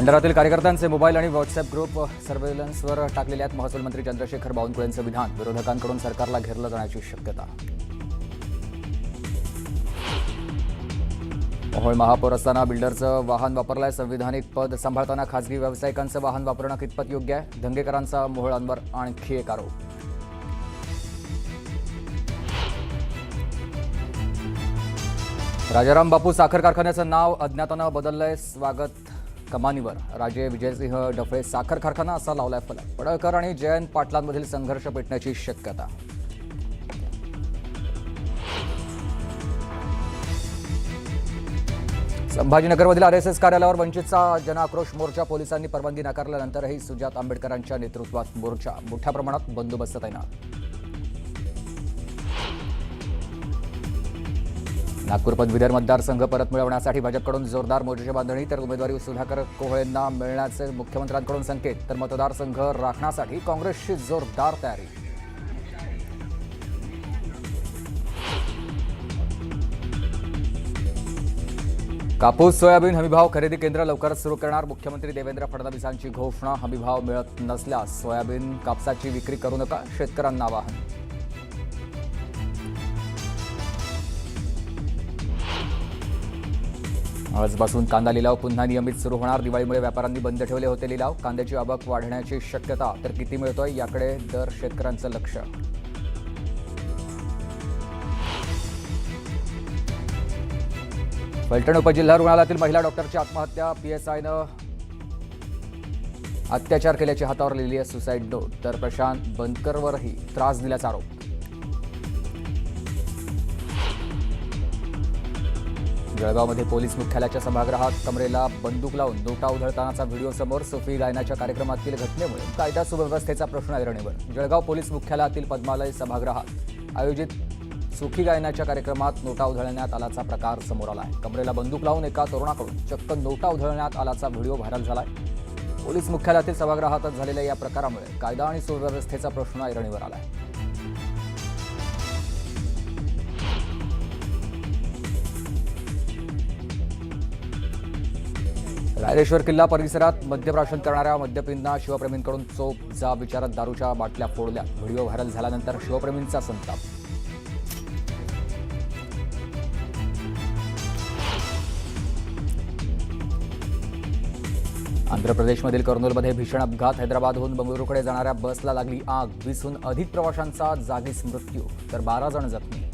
भंडारातील कार्यकर्त्यांचे मोबाईल आणि WhatsApp group सर्व्हेलन्सवर टाकलेले आहेत. महसूल मंत्री चंद्रशेखर बावनकुळेंचं विधान. विरोधकांकडून सरकारला घेरलं जाण्याची शक्यता. मोहोळ महापौर असताना बिल्डरचं वाहन वापरलंय. संविधानिक पद सांभाळताना खासगी व्यावसायिकांचं वाहन वापरणं कितपत योग्य आहे? धंगेकरांचा मोहोळांवर आणखी एक आरोप. राजाराम बापू साखर कारखान्याचं नाव अज्ञातानं बदललंय. स्वागत कमानीवर राजे विजयसिंह डफळे साखर कारखाना असा लावलाय फलक. पडळकर आणि जयंत पाटलांमधील संघर्ष पेटण्याची शक्यता. संभाजीनगरमधील आरएसएस कार्यालयावर वंचितचा जनआक्रोश मोर्चा. पोलिसांनी परवानगी नाकारल्यानंतरही सुजात आंबेडकरांच्या नेतृत्वात मोर्चा. मोठ्या प्रमाणात बंदोबस्त तैनात. नागपूर पदवीधर मतदारसंघ परत मिळवण्यासाठी भाजपकडून जोरदार मोर्चे बांधणी. तर उमेदवारी सुधाकर कोहळेंना मिळण्याचे मुख्यमंत्र्यांकडून संकेत. तर मतदारसंघ राखण्यासाठी काँग्रेसची जोरदार तयारी. कापूस सोयाबीन हमीभाव खरेदी केंद्र लवकरच सुरू करणार. मुख्यमंत्री देवेंद्र फडणवीसांची घोषणा. हमीभाव मिळत नसल्यास सोयाबीन कापसाची विक्री करू नका, शेतकऱ्यांना आवाहन. आजपासून कांदा लिलाव पुन्हा नियमित सुरू होणार. दिवाळीमुळे व्यापाऱ्यांनी बंद ठेवले होते लिलाव. कांद्याची आवक वाढण्याची शक्यता. तर किती मिळतोय याकडे दर शेतकऱ्यांचं लक्ष. फलटण उपजिल्हा रुग्णालयातील महिला डॉक्टरची आत्महत्या. पीएसआयनं अत्याचार केल्याची हातावर लिहिली आहे सुसाईड नोट. तर प्रशांत बनकरवरही त्रास दिल्याचा आरोप. जळगावमध्ये पोलीस मुख्यालयाच्या सभागृहात कमरेला बंदूक लावून नोटा उधळतानाचा व्हिडिओ समोर. सुफी गायनाच्या कार्यक्रमातील घटनेमुळे कायदा सुव्यवस्थेचा प्रश्न ऐरणीवर. जळगाव पोलीस मुख्यालयातील पद्मालय सभागृहात आयोजित सुफी गायनाच्या कार्यक्रमात नोटा उधळण्यात आल्याचा प्रकार समोर आला आहे. कमरेला बंदूक लावून एका तरुणाकडून चक्क नोटा उधळण्यात आल्याचा व्हिडिओ व्हायरल झालाय. पोलीस मुख्यालयातील सभागृहातच झालेल्या या प्रकारामुळे कायदा आणि सुव्यवस्थेचा प्रश्न ऐरणीवर आलाय. रायरेश्वर किल्ला परिसरात मद्यप्राशन करणाऱ्या मद्यपींना शिवप्रेमींकडून चोप जा विचारत दारूच्या बाटल्या फोडल्या. व्हिडिओ व्हायरल झाल्यानंतर शिवप्रेमींचा संताप. आंध्र प्रदेशमधील कर्नूलमध्ये भीषण अपघात. हैदराबादहून बंगळुरूकडे जाणाऱ्या बसला लागली आग. 20हून अधिक प्रवाशांचा जागीच मृत्यू. तर 12 जण जखमी.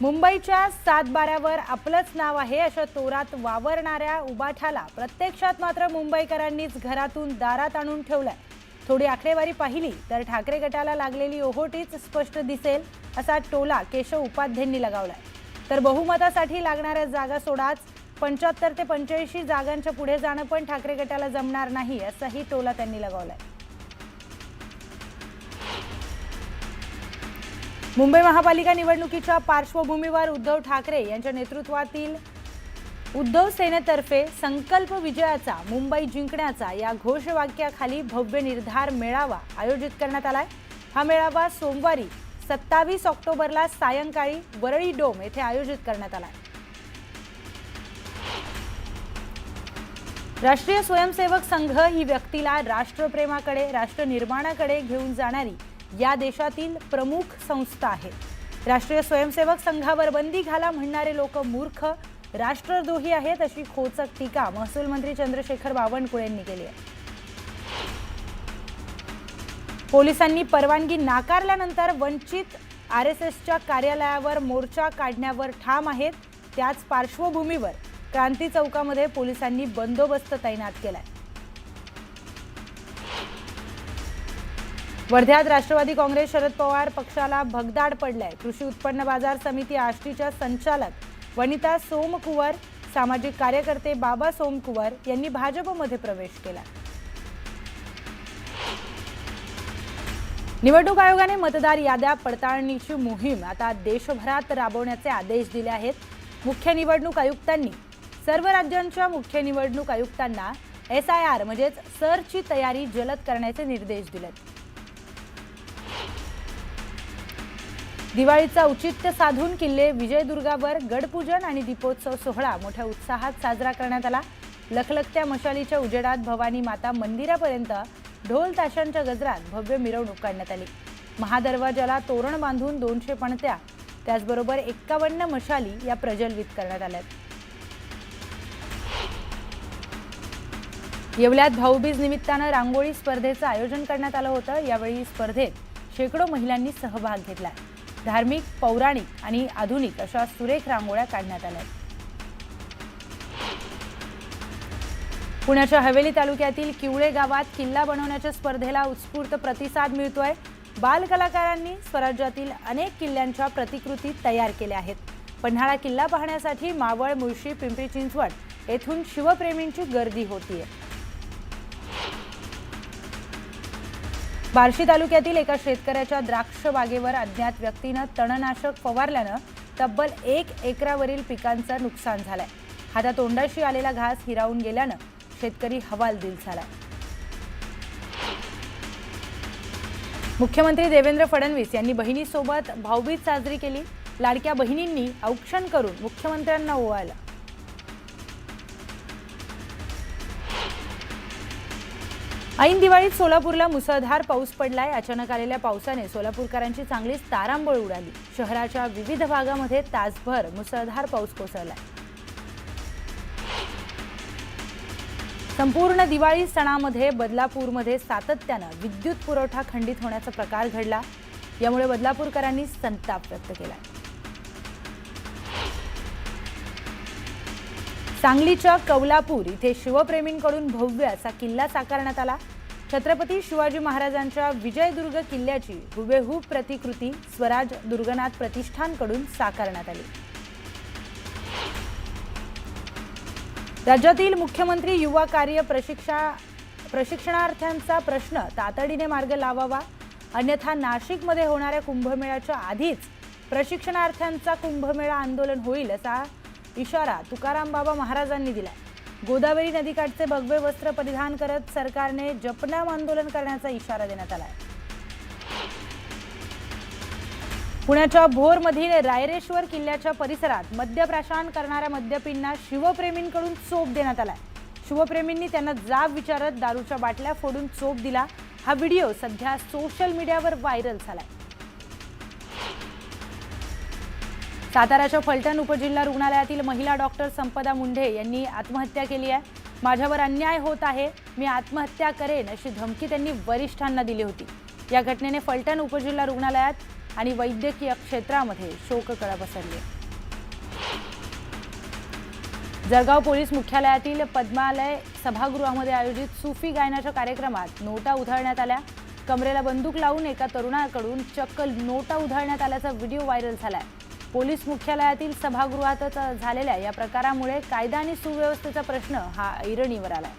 मुंबईच्या सातबाऱ्यावर आपलंच नाव आहे अशा तोरात वावरणाऱ्या उबाठाला प्रत्यक्षात मात्र मुंबईकरांनीच घरातून दारात आणून ठेवलंय. थोडी आकडेवारी पाहिली तर ठाकरे गटाला लागलेली ओहोटीच स्पष्ट दिसेल असा टोला केशव उपाध्यांनी लगावलाय. तर बहुमतासाठी लागणाऱ्या जागा सोडाच 75 ते 85 जागांच्या पुढे जाणं पण ठाकरे गटाला जमणार नाही असाही टोला त्यांनी लगावलाय. मुंबई महापालिका निवडणुकीच्या पार्श्वभूमीवर उद्धव ठाकरे यांच्या नेतृत्वातील उद्धव सेनेतर्फे संकल्प विजयाचा, मुंबई जिंकण्याचा या घोषवाक्याखाली भव्य निर्धार मेळावा आयोजित करण्यात आलाय. हा मेळावा सोमवारी 27 ऑक्टोबरला सायंकाळी वरळी डोम येथे आयोजित करण्यात आलाय. राष्ट्रीय स्वयंसेवक संघ ही व्यक्तीला राष्ट्रप्रेमाकडे, राष्ट्र निर्माणाकडे घेऊन जाणारी या देशातील प्रमुख संस्था आहे. राष्ट्रीय स्वयंसेवक संघावर बंदी घाला म्हणणारे लोक मूर्ख, राष्ट्रद्रोही आहेत अशी खोचक टीका महसूल मंत्री चंद्रशेखर बावनकुळेंनी केली आहे. पोलिसांनी परवानगी नाकारल्यानंतर वंचित आरएसएसच्या कार्यालयावर मोर्चा काढण्यावर ठाम आहेत. त्याच पार्श्वभूमीवर क्रांती चौकामध्ये पोलिसांनी बंदोबस्त तैनात केलाय. वर्ध्यात राष्ट्रवादी काँग्रेस शरद पवार पक्षाला भगदाड पडलाय. कृषी उत्पन्न बाजार समिती आष्टीच्या संचालक वनिता सोमकुवर, सामाजिक कार्यकर्ते बाबा सोमकुवर यांनी भाजपमध्ये प्रवेश केला. निवडणूक आयोगाने मतदार याद्या पडताळणीची मोहीम आता देशभरात राबवण्याचे आदेश दिले आहेत. मुख्य निवडणूक आयुक्तांनी सर्व राज्यांच्या मुख्य निवडणूक आयुक्तांना SIR म्हणजेच सर्चची तयारी जलद करण्याचे निर्देश दिलेत. दिवाळीचा औचित्य साधून किल्ले विजयदुर्गावर गडपूजन आणि दीपोत्सव सोहळा मोठ्या उत्साहात साजरा करण्यात आला। लखलखत्या मशालीच्या उजेडात भवानी माता मंदिरापर्यंत ढोल ताशांच्या गजरात भव्य मिरवणूक काढण्यात आली। महादरवाजाला तोरण बांधून 200 पणत्या त्याचबरोबर 51 मशाली या प्रज्वलित करण्यात आल्या। येवल्यात भाऊबीज निमित्तानं रांगोळी स्पर्धेचं आयोजन करण्यात आलं होतं। यावेळी स्पर्धेत शेकडो महिलांनी सहभाग घेतला। धार्मिक, पौराणिक आणि आधुनिक अशा सुरेख रांगोळ्या काढण्यात आल्या। पुण्याच्या हवेली तालुक्यातील किवळे गावात किल्ला बनवण्याच्या स्पर्धेला उत्स्फूर्त प्रतिसाद मिळतोय। बाल कलाकारांनी स्वराज्यातील अनेक किल्ल्यांच्या प्रतिकृती तयार केल्या आहेत। पन्हाळा किल्ला पाहण्यासाठी मावळ, मुळशी, पिंपरी चिंचवड येथून शिवप्रेमींची गर्दी होतीये। बार्शी तालुक्यातील एका शेतकऱ्याच्या द्राक्ष बागेवर अज्ञात व्यक्तीनं तणनाशक फवारल्यानं तब्बल 1 एकरावरील पिकांचं नुकसान झालंय। हातातोंडाशी आलेला घास हिरावून गेल्यानं शेतकरी हवालदिल झालाय। मुख्यमंत्री देवेंद्र फडणवीस यांनी बहिणीसोबत भाऊबीज साजरी केली। लाडक्या बहिणींनी औक्षण करून मुख्यमंत्र्यांना ओवाळलं। ऐन दिवाळीत सोलापूरला मुसळधार पाऊस पडलाय। अचानक आलेल्या पावसाने सोलापूरकरांची चांगलीच तारांबळ उडाली। शहराच्या विविध भागामध्ये तासभर मुसळधार पाऊस कोसळलाय। संपूर्ण दिवाळी सणामध्ये बदलापूरमध्ये सातत्यानं विद्युत पुरवठा खंडित होण्याचा प्रकार घडला। यामुळे बदलापूरकरांनी संताप व्यक्त केला। सांगलीच्या कौलापूर इथे शिवप्रेमींकडून भव्य असा किल्ला साकारण्यात आला। छत्रपती शिवाजी महाराजांच्या विजयदुर्ग किल्ल्याची हुबेहूब प्रतिकृती स्वराज दुर्गनाथ प्रतिष्ठानकडून साकारण्यात आली। राज्यातील मुख्यमंत्री युवा कार्य प्रशिक्षणार्थ्यांचा प्रश्न तातडीने मार्ग लावावा, अन्यथा नाशिकमध्ये होणाऱ्या कुंभमेळ्याच्या आधीच प्रशिक्षणार्थ्यांचा कुंभमेळा आंदोलन होईल असा इशारा तुकाराम बाबा महाराजांनी दिला। गोदावरी नदीकाठचे भगवे वस्त्र परिधान करत सरकारने जपनाम आंदोलन करण्याचा इशारा देण्यात आला आहे। पुण्याच्या भोरमधील रायरेश्वर किल्ल्याच्या परिसरात मद्यप्राशन करणाऱ्या मद्यपींना शिवप्रेमींकडून चोप देण्यात आलाय। शिवप्रेमींनी त्यांना जाब विचारत दारूच्या बाटल्या फोडून चोप दिला। हा व्हिडिओ सध्या सोशल मीडियावर व्हायरल झालाय। साताऱ्याच्या फलटण उपजिल्हा रुग्णालयातील महिला डॉक्टर संपदा मुंढे यांनी आत्महत्या केली आहे। माझ्यावर अन्याय होत आहे, मी आत्महत्या करेन अशी धमकी त्यांनी वरिष्ठांना दिली होती। या घटनेने फलटण उपजिल्हा रुग्णालयात आणि वैद्यकीय क्षेत्रामध्ये शोककळा पसरली। जळगाव पोलीस मुख्यालयातील पद्मालय सभागृहामध्ये आयोजित सुफी गायनाच्या कार्यक्रमात नोटा उधळण्यात आल्या। कमरेला बंदूक लावून एका तरुणाकडून चक्क नोटा उधळण्यात आल्याचा व्हिडिओ व्हायरल झालाय। पोलीस मुख्यालयातील सभागृहातच झालेल्या या प्रकारामुळे कायदा आणि सुव्यवस्थेचा प्रश्न हा ऐरणीवर आलाय।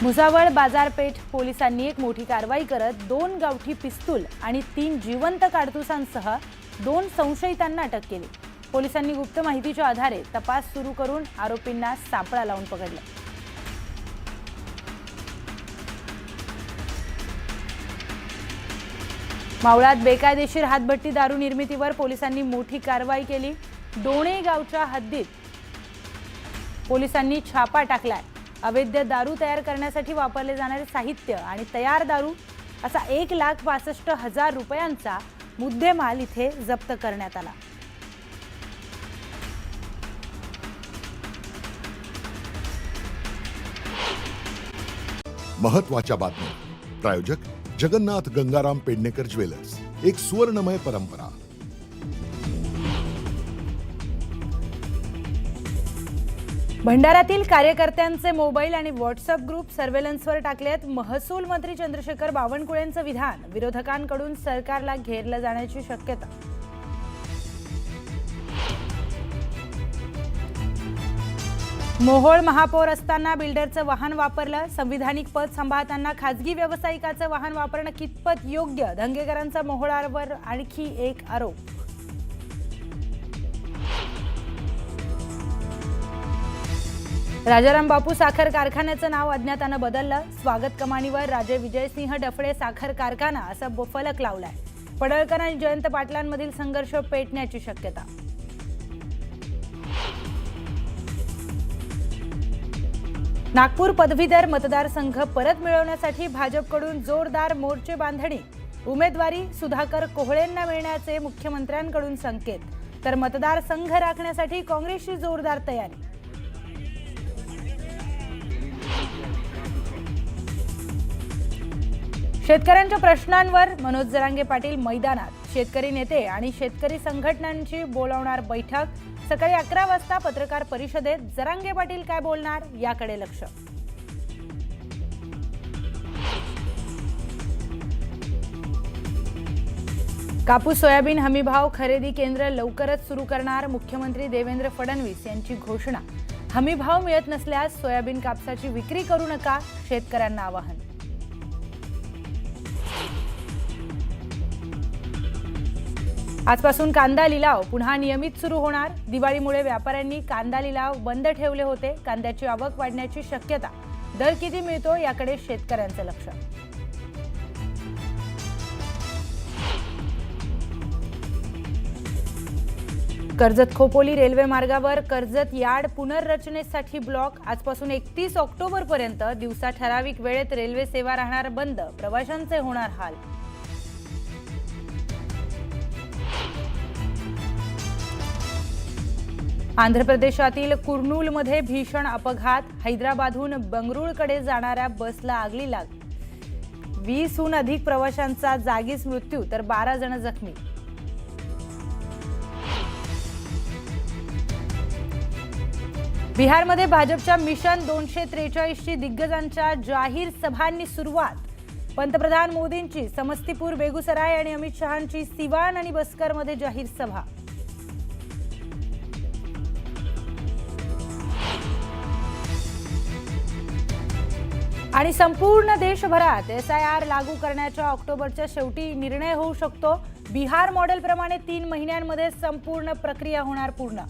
भुसावळ बाजारपेठ पोलिसांनी एक मोठी कारवाई करत 2 गावठी पिस्तूल आणि 3 जिवंत काडतुसांसह 2 संशयितांना अटक केली। पोलिसांनी गुप्त माहितीच्या आधारे तपास सुरू करून आरोपींना सापळा लावून पकडले। मावळात बेकायदेशीर हातभट्टी दारू निर्मितीवर पोलिसांनी मोठी कारवाई केली। डोणे गावच्या हद्दीत पोलिसांनी छापा टाकलाय। अवैध दारू तयार करण्यासाठी वापरले जाणारे साहित्य आणि तयार दारू असा 1,65,000 रुपयांचा मुद्देमाल इथे जप्त करण्यात आला। महत्त्वाच्या बातम्या प्रायोजक जगन्नाथ गंगाराम पेडणेकर ज्वेलर्स, एक सुवर्णमय परंपरा। भंडाऱ्यातील कार्यकर्त्यांचे मोबाईल आणि व्हॉट्सअप ग्रुप सर्व्हेलन्सवर टाकलेत। महसूल मंत्री चंद्रशेखर बावनकुळेंचं विधान, विरोधकांकडून सरकारला घेरलं जाण्याची शक्यता। मोहोळ महापौर असताना बिल्डरचं वाहन वापरलं, संविधानिक पद सांभाळताना खासगी व्यावसायिकाचं वाहन वापरणं कितपत योग्य? धंगेकरांचा मोहोळावर आणखी एक आरोप। राजाराम बापू साखर कारखान्याचं नाव अज्ञातानं बदललं. स्वागत कमानीवर राजे विजयसिंह डफळे साखर कारखाना असा फलक लावलाय. पडळकर आणि जयंत पाटलांमधील संघर्ष पेटण्याची शक्यता. नागपूर पदवीधर मतदारसंघ परत मिळवण्यासाठी भाजपकडून जोरदार मोर्चे बांधणी. उमेदवारी सुधाकर कोहळेंना मिळण्याचे मुख्यमंत्र्यांकडून संकेत. तर मतदारसंघ राखण्यासाठी काँग्रेसची जोरदार तयारी. शेतकऱ्यांच्या प्रश्नांवर मनोज जरांगे पाटील मैदानात. शेतकरी नेते आणि शेतकरी संघटनांची बोलावणार बैठक. सकाळी 11 वाजता पत्रकार परिषदेत जरांगे पाटील काय बोलणार याकडे लक्ष. कापूस सोयाबीन हमीभाव खरेदी केंद्र लवकरच सुरू करणार. मुख्यमंत्री देवेंद्र फडणवीस यांची घोषणा. हमीभाव मिळत नसल्यास सोयाबीन कापसाची विक्री करू नका, शेतकऱ्यांना आवाहन. आजपासून कांदा लिलाव पुन्हा नियमित सुरू होणार. दिवाळीमुळे व्यापाऱ्यांनी कांदा लिलाव बंद ठेवले होते. कांद्याची आवक वाढण्याची शक्यता. दर किती मिळतो याकडे शेतकऱ्यांचं लक्ष. कर्जत खोपोली रेल्वे मार्गावर कर्जत यार्ड पुनर्रचनेसाठी ब्लॉक. आजपासून 31 ऑक्टोबरपर्यंत दिवसा ठराविक वेळेत रेल्वे सेवा राहणार बंद. प्रवाशांचे होणार हाल. आंध्र प्रदेशातील कुर्नूलमध्ये भीषण अपघात. हैदराबादहून बंगळुरूकडे जाणाऱ्या बसला आगली लाग. 20हून अधिक प्रवाशांचा जागीच मृत्यू तर 12 जण जखमी. बिहारमध्ये भाजपच्या मिशन 243ची दिग्गजांच्या जाहीर सभांनी सुरुवात. पंतप्रधान मोदींची समस्तीपूर, बेगुसराय आणि अमित शहांची सिवान आणि बस्करमध्ये जाहीर सभा. आणि संपूर्ण देशभरात SIR लागू करण्याच्या ऑक्टोबरच्या शेवटी निर्णय होऊ शकतो. बिहार मॉडेलप्रमाणे 3 महिन्यांमध्ये संपूर्ण प्रक्रिया होणार पूर्ण.